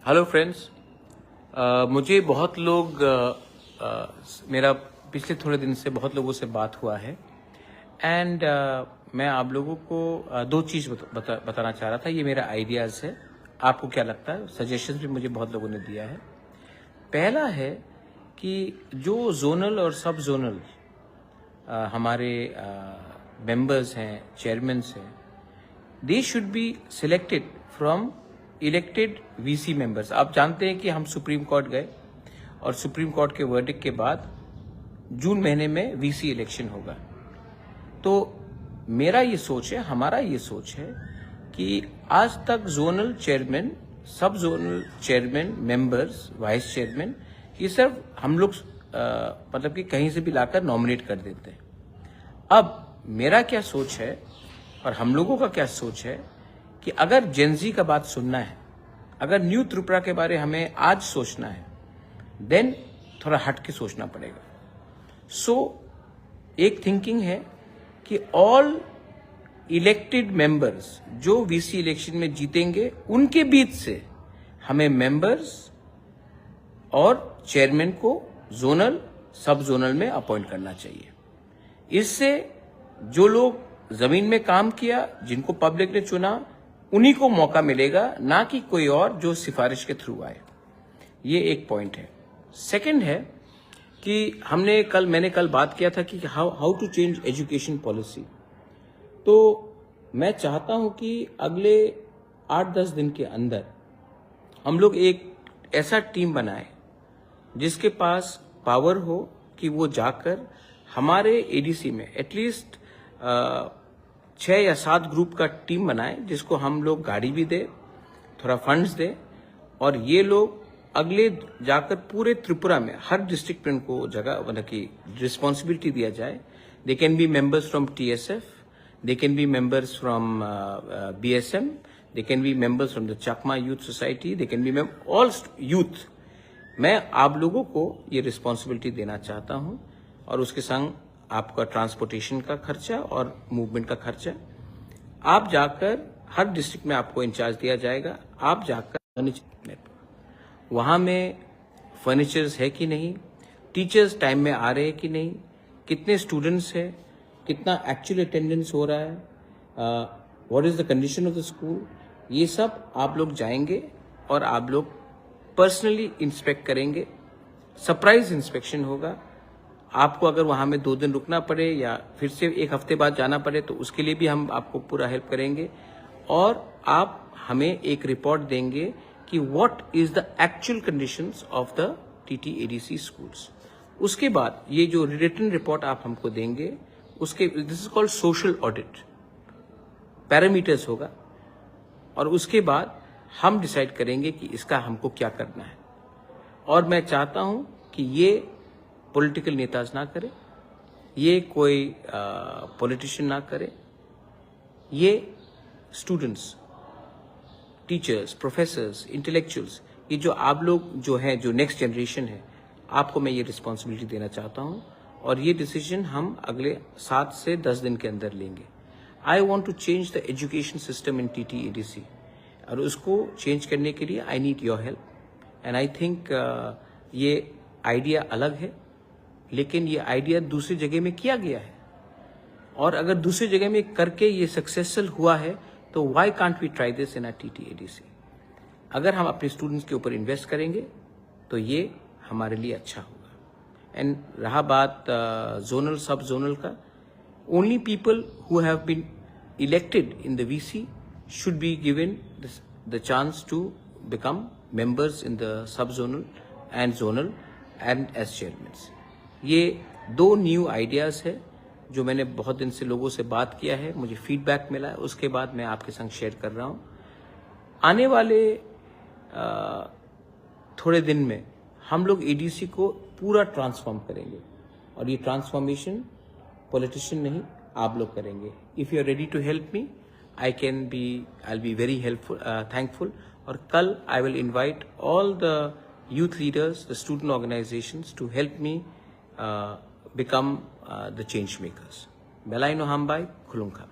Hello friends, मुझे बहुत लोग मेरा पिछले थोड़े दिन से बहुत लोगों से बात हुआ है एंड मैं आप लोगों को दो चीज़ बताना चाह रहा था। ये मेरा आइडियाज़ है, आपको क्या लगता है? सजेशंस भी मुझे बहुत लोगों ने दिया है। पहला है कि जो जोनल और सब जोनल हमारे मेंबर्स हैं, चेयरमैन्स हैं, they should be selected from elected VC members. आप जानते हैं कि हम सुप्रीम कोर्ट गए और सुप्रीम कोर्ट के वर्डिक्ट के बाद जून महीने में वीसी इलेक्शन होगा। तो मेरा ये सोच है, हमारा ये सोच है कि आज तक जोनल चेयरमैन, सब zonal chairman, members, vice chairman, ये सब हम लोग मतलब कि कहीं से भी लाकर नॉमिनेट कर देते हैं। अब मेरा क्या सोच है और हम लोगों का क्या सोच है कि अगर जेनजी का बात सुनना है, अगर न्यू त्रिपुरा के बारे हमें आज सोचना है, देन थोड़ा हट के सोचना पड़ेगा। एक थिंकिंग है कि ऑल इलेक्टेड मेंबर्स जो वीसी इलेक्शन में जीतेंगे, उनके बीच से हमें मेंबर्स और चेयरमैन को जोनल, सब जोनल में अपॉइंट करना चाहिए। इससे जो लोग जमीन में काम किया, जिनको पब्लिक ने चुना, उन्हीं को मौका मिलेगा, ना कि कोई और जो सिफारिश के थ्रू आए। ये एक पॉइंट है। सेकंड है कि मैंने कल बात किया था कि how to change education policy. तो मैं चाहता हूं कि अगले 8-10 दिन के अंदर हम लोग एक ऐसा टीम बनाए जिसके पास पावर हो कि वो जाकर हमारे एडीसी में एटलीस्ट 6 या 7 ग्रुप का टीम बनाए, जिसको हम लोग गाड़ी भी दे, थोड़ा फंड्स दे, और ये लोग अगले जाकर पूरे त्रिपुरा में हर डिस्ट्रिक्ट में उनको जगह मतलब कि रिस्पॉन्सिबिलिटी दिया जाए। They can be members from TSF, they can be members from BSM, they can be members from the Chakma youth society, they can be all youth. मैं आप लोगों को ये रिस्पॉन्सिबिलिटी देना चाहता हूं और उसके संग आपका ट्रांसपोर्टेशन का खर्चा और मूवमेंट का खर्चा। आप जाकर हर डिस्ट्रिक्ट में आपको इंचार्ज दिया जाएगा। आप जाकर वहां में फर्नीचर्स है कि नहीं, टीचर्स टाइम में आ रहे हैं कि नहीं, कितने स्टूडेंट्स हैं, कितना एक्चुअल अटेंडेंस हो रहा है, what is the condition of the school, ये सब आप लोग जाएंगे और आप लोग पर्सनली इंस्पेक्ट करेंगे। सरप्राइज इंस्पेक्शन होगा। आपको अगर वहां में 2 दिन रुकना पड़े या फिर से 1 हफ्ते बाद जाना पड़े तो उसके लिए भी हम आपको पूरा हेल्प करेंगे, और आप हमें एक रिपोर्ट देंगे कि what is the actual conditions of the TTADC schools. उसके बाद ये जो रिटन रिपोर्ट आप हमको देंगे, उसके this is called social audit, parameters होगा, और उसके बाद हम डिसाइड करेंगे कि इसका हमको क्या करना है। और मैं चाहता हूं कि ये पॉलिटिकल नेताज ना करे, ये कोई पॉलिटिशियन ना करे, ये स्टूडेंट्स, टीचर्स, प्रोफेसर्स, इंटेलेक्चुअल्स, ये जो आप लोग जो हैं, जो नेक्स्ट जनरेशन है, आपको मैं ये रिस्पॉन्सिबिलिटी देना चाहता हूं, और ये डिसीजन हम अगले 7 से 10 दिन के अंदर लेंगे। I want to change the education system in TTADC, और उसको चेंज करने के लिए I need your help, and I think ये आइडिया अलग है, लेकिन ये आइडिया दूसरी जगह में किया गया है, और अगर दूसरी जगह में करके ये सक्सेसफुल हुआ है तो why can't we try this in a TTADC। अगर हम अपने स्टूडेंट्स के ऊपर इन्वेस्ट करेंगे तो ये हमारे लिए अच्छा होगा। एंड रहा बात जोनल, सब जोनल का, only people who have been elected in the VC should be given the chance to become members in the sub zonal and zonal and as chairmans. ये 2 न्यू आइडियाज है जो मैंने बहुत दिन से लोगों से बात किया है, मुझे फीडबैक मिला है, उसके बाद मैं आपके संग शेयर कर रहा हूं। आने वाले थोड़े दिन में हम लोग ADC को पूरा ट्रांसफॉर्म करेंगे, और ये ट्रांसफॉर्मेशन पॉलिटिशियन नहीं, आप लोग करेंगे। If you are ready to help me, I will be very helpful, thankful. और कल I will invite all the youth leaders, the student organizations to help me become the change makers. Belaino Hambai, Khulungkha.